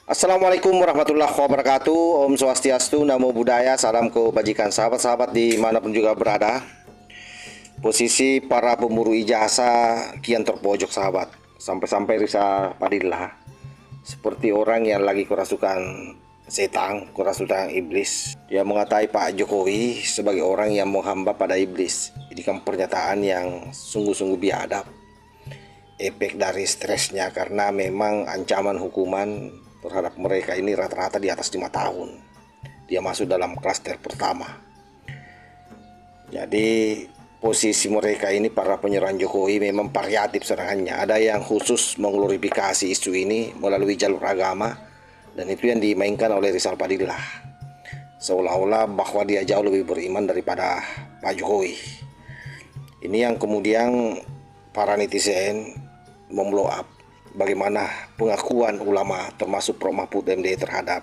Assalamualaikum warahmatullahi wabarakatuh. Om Swastiastu, Namo Buddhaya, salam kebajikan sahabat-sahabat dimanapun juga berada. Posisi para pemburu ijazah kian terpojok sahabat. Sampai-sampai Risa Padilla seperti orang yang lagi kerasukan setan, kerasukan iblis. Dia mengatai Pak Jokowi sebagai orang yang menghamba pada iblis. Ini kan pernyataan yang sungguh-sungguh biadab. Efek dari stresnya karena memang ancaman hukuman terhadap mereka ini rata-rata di atas 5 tahun. Dia masuk dalam klaster pertama. Jadi posisi mereka ini para penyerang Jokowi memang variatif serangannya. Ada yang khusus mengglorifikasi isu ini melalui jalur agama, dan itu yang dimainkan oleh Rizal Padilla. Seolah-olah bahwa dia jauh lebih beriman daripada Pak Jokowi. Ini yang kemudian para netizen memblow up bagaimana pengakuan ulama termasuk Prof Mahfud MD terhadap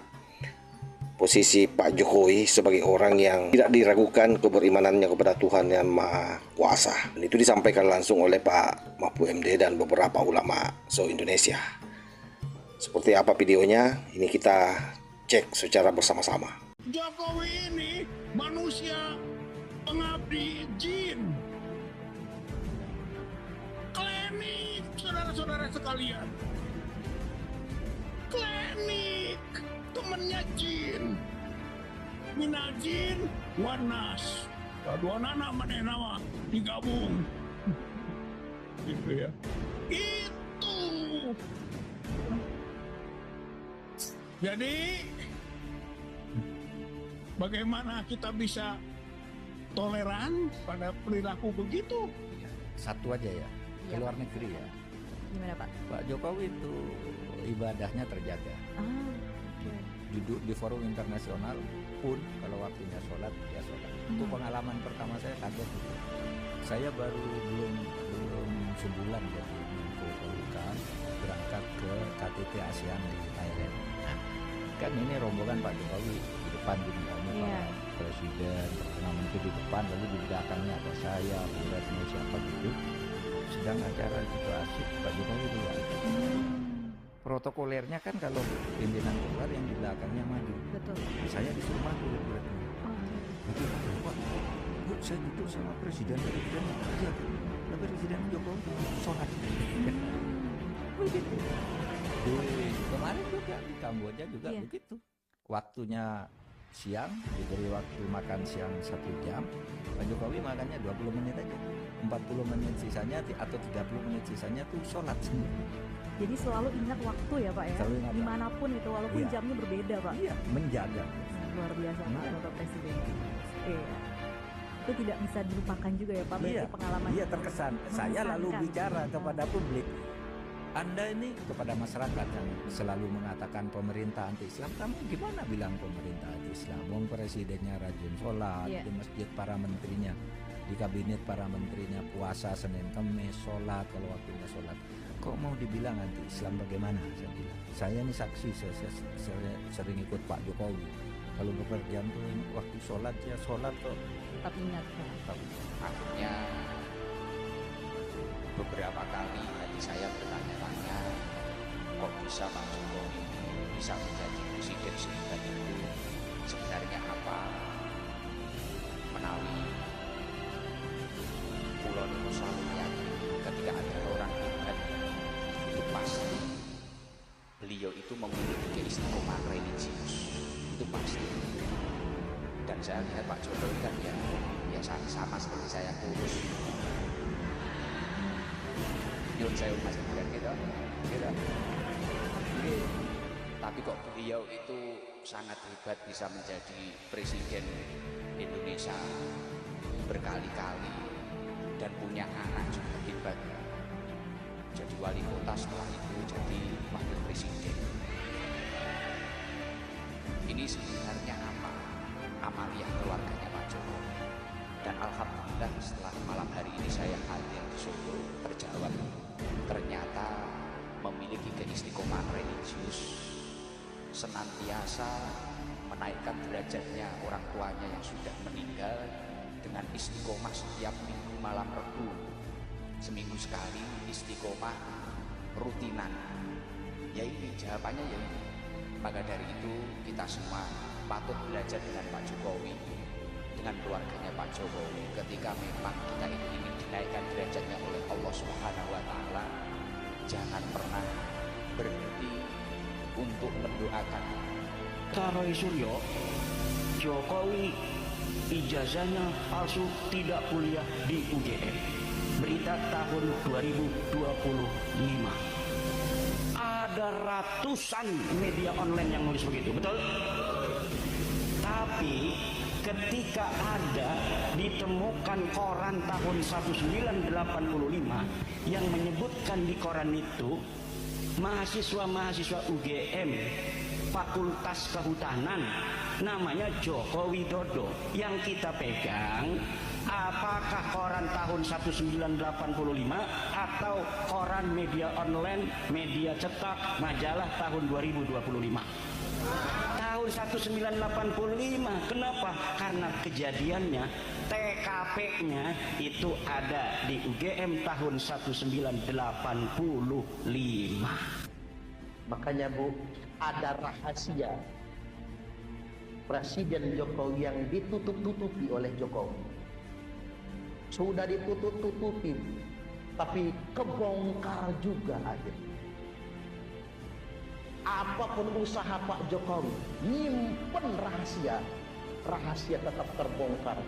posisi Pak Jokowi sebagai orang yang tidak diragukan keberimanannya kepada Tuhan yang Maha Kuasa. Dan itu disampaikan langsung oleh Pak Mahfud MD dan beberapa ulama se-Indonesia. Seperti apa videonya? Ini kita cek secara bersama-sama. Jokowi ini manusia pengabdi jin. Klinik, saudara-saudara sekalian. Klinik, temennya jin. Mina jin, wanas. Dua anak mana nama digabung. Gitu ya. Itu. Jadi bagaimana kita bisa toleran pada perilaku begitu? Satu aja ya, ke luar negeri ya. Gimana Pak? Pak Jokowi itu ibadahnya terjaga. Okay. Duduk di forum internasional pun kalau waktunya sholat, dia sholat. Itu pengalaman pertama saya kaget gitu. Saya baru belum sebulan jadi Menko Polhukam berangkat ke KTT ASEAN di Thailand. Nah, kan ini rombongan Pak Jokowi di depan gitu, Pak Presiden, Perdana Menteri di depan, lalu di belakangnya ada saya, Bu Retno, siapa gitu. Sedang acara gitu asik, Pak Jokowi juga ada. Protokolernya kan kalau pimpinan keluar yang di belakangnya maju. Betul. Saya disuruh maju Bu Retno. Betul Pak. Bu, saya duduk sama Presiden. Iya, lah Presiden Jokowi sholat. Begitu. Kemarin juga di Kamboja juga begitu. Waktunya siang, diberi waktu makan siang 1 jam, Pak Jokowi makannya 20 menit aja, 40 menit sisanya atau 30 menit sisanya tuh sholat sendiri. Jadi selalu ingat waktu ya Pak ya, dimanapun itu walaupun jamnya berbeda Pak. Iya, menjaga. Luar biasa Bapak Presiden. Itu tidak bisa dilupakan juga ya Pak, berarti pengalaman. Iya, terkesan. Saya lalu bicara kepada publik. Anda ini kepada masyarakat yang selalu mengatakan pemerintah anti-Islam, kamu gimana bilang pemerintah anti-Islam? Wong presidennya rajin sholat, di masjid para menterinya, di kabinet para menterinya puasa Senin Kamis, sholat kalau waktunya sholat. Kok mau dibilang anti-Islam bagaimana? Saya bilang, saya ini saksi, saya sering ikut Pak Jokowi. Kalau bepergian tuh waktu sholat ya sholat kok. Tetap ingat. Akhirnya beberapa kali tadi saya bertanya-tanya, kok bisa Pak Jokowi bisa menjadi presiden sehebat itu, sebenarnya apa? Menawi Pulau itu selalu meyakini ketika ada orang hebat itu pasti beliau itu memiliki keistimewaan religius, itu pasti. Dan saya lihat Pak Jokowi kan ya sama seperti saya kurus. Yun saya masih bukan gitu. Tapi kok beliau itu sangat hebat bisa menjadi presiden Indonesia berkali-kali dan punya anak juga hebat. Jadi wali kota setelah itu jadi wakil presiden. Ini sebenarnya apa? Amaliah keluarganya Pak Jokowi. Dan alhamdulillah setelah malam hari ini saya hadir di Solo terjawab, ternyata memiliki keistiqomahan religius, senantiasa menaikkan derajatnya orang tuanya yang sudah meninggal dengan istiqomah setiap minggu malam Rebu, seminggu sekali istiqomah rutinan. Ya ini jawabannya, ya ini Maka dari itu kita semua patut belajar dengan Pak Jokowi, dengan keluarganya Pak Jokowi. Ketika memang kita ini ingin dinaikkan derajatnya oleh Allah Subhanahu wa Ta'ala, jangan pernah berhenti untuk mendoakan. Roy Suryo, Jokowi ijazahnya palsu, tidak kuliah di UGM. Berita tahun 2025. Ada ratusan media online yang nulis begitu, betul? Tapi ketika ada ditemukan koran tahun 1985 yang menyebutkan di koran itu mahasiswa-mahasiswa UGM Fakultas Kehutanan namanya Joko Widodo, yang kita pegang apakah koran tahun 1985 atau koran media online, media cetak, majalah tahun 2025. Tahun 1985. Kenapa? Karena kejadiannya TKP-nya itu ada di UGM tahun 1985. Makanya Bu, ada rahasia Presiden Jokowi yang ditutup-tutupi oleh Jokowi. Sudah ditutup-tutupi, tapi kebongkar juga akhirnya. Apapun usaha Pak Jokowi nyimpen rahasia, rahasia tetap terbongkar.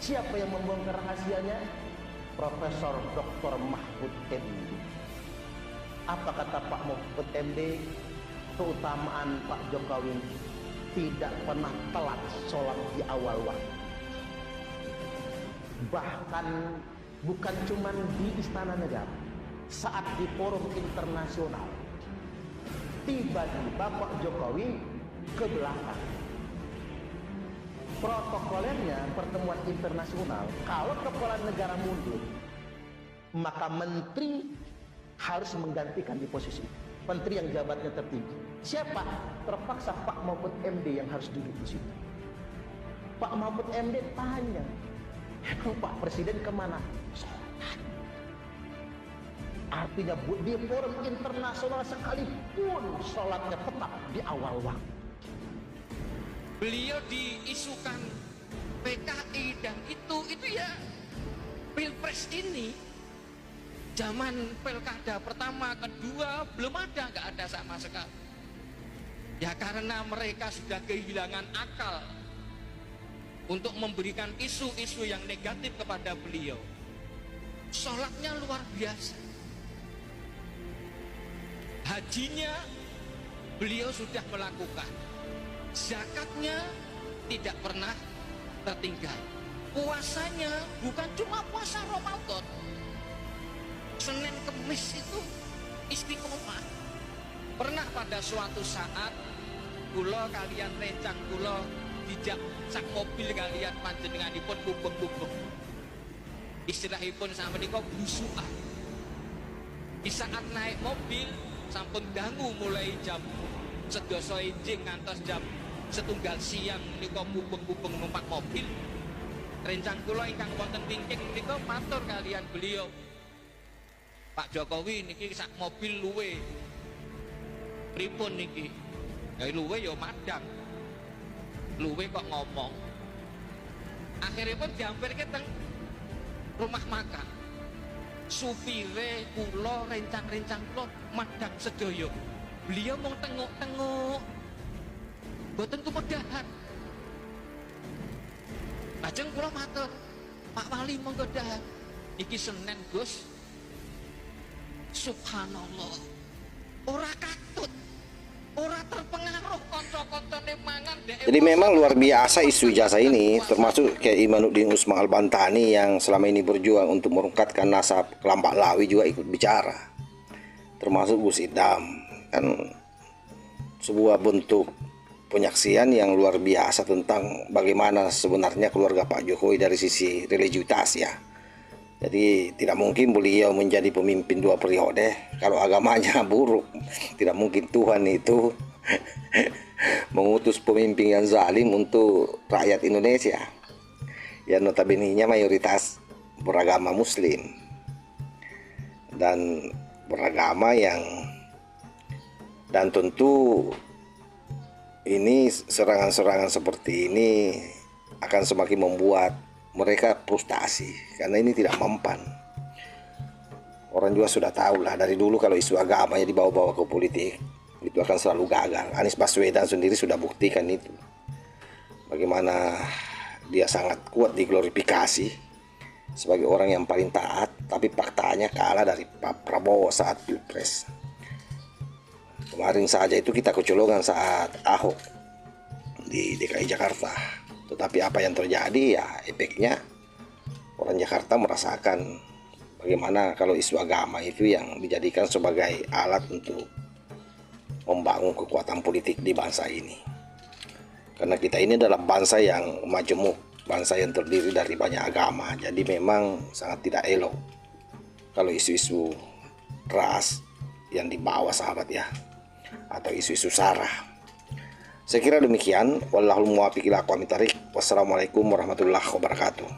Siapa yang membongkar rahasianya? Profesor Dr. Mahfud MD. Apa kata Pak Mahfud MD? Keutamaan Pak Jokowi tidak pernah telat sholat di awal waktu. Bahkan bukan cuma di Istana Negara, saat di forum internasional, tiba-tiba Pak Jokowi ke belakang. Protokolernya pertemuan internasional, kalau kepala negara mundur, maka menteri harus menggantikan di posisi menteri yang jabatnya tertinggi. Siapa? Terpaksa Pak Mahfud MD yang harus duduk di situ. Pak Mahfud MD tanya, Pak Presiden kemana? Sholat. Artinya di forum internasional sekalipun sholatnya tetap di awal waktu. Beliau diisukan PKI dan itu ya Pilpres ini zaman pilkada pertama, kedua belum ada, nggak ada sama sekali. Ya karena mereka sudah kehilangan akal untuk memberikan isu-isu yang negatif kepada beliau. Sholatnya luar biasa. Hajinya beliau sudah melakukan. Zakatnya tidak pernah tertinggal. Puasanya bukan cuma puasa Ramadan. Senin Kemis itu istiqomah. Pernah pada suatu saat kula kalian rencang kula dijak sak mobil kalian panjenenganipun bubuk-bubuk. Istilahipun sama menika busukan. Di saat naik mobil sampun dangu mulai jam 12 enjing ngantos jam 1 siang menika bubuk-bubuk numpak mobil. Rencang kula ingkang wonten wingking menika matur kalian beliau. Pak Jokowi niki sak mobil luwe. Pripun niki? Ya luwe ya madang. Luwe kok ngomong. Akhirnya pun diampirke teng rumah makan. Supire kula rencang-rencang kula madang sedaya. Beliau mau tengok-tengok. Boten kepedahan. Lajeng kula matur, Pak Wali monggo dahar. Iki Senin, Gus. Subhanallah, ora katut, ora terpengaruh kanca-kancane mangan. Jadi memang luar biasa isu ijazah ini, termasuk kayak Imanuddin Usman Al-Bantani yang selama ini berjuang untuk merungkatkan nasab Kelampak Lawi juga ikut bicara, termasuk Gus Idam. Kan sebuah bentuk penyaksian yang luar biasa tentang bagaimana sebenarnya keluarga Pak Jokowi dari sisi religiusitas ya. Jadi tidak mungkin beliau menjadi pemimpin 2 periode kalau agamanya buruk. Tidak mungkin Tuhan itu mengutus pemimpin yang zalim untuk rakyat Indonesia yang notabene-nya mayoritas beragama Muslim dan beragama yang, dan tentu ini serangan-serangan seperti ini akan semakin membuat mereka frustasi karena ini tidak mempan. Orang juga sudah tahu lah dari dulu kalau isu agamanya dibawa-bawa ke politik itu akan selalu gagal. Anies Baswedan sendiri sudah buktikan itu. Bagaimana dia sangat kuat diglorifikasi sebagai orang yang paling taat, tapi faktanya kalah dari Pak Prabowo saat Pilpres. Kemarin saja itu kita kecolongan saat Ahok di DKI Jakarta. Tetapi apa yang terjadi ya efeknya orang Jakarta merasakan bagaimana kalau isu agama itu yang dijadikan sebagai alat untuk membangun kekuatan politik di bangsa ini. Karena kita ini adalah bangsa yang majemuk, bangsa yang terdiri dari banyak agama. Jadi memang sangat tidak elok kalau isu-isu ras yang dibawa sahabat ya, atau isu-isu sara. Saya kira demikian. Wallahul muwaffiq ila aqwamit thariq. Wassalamualaikum warahmatullahi wabarakatuh.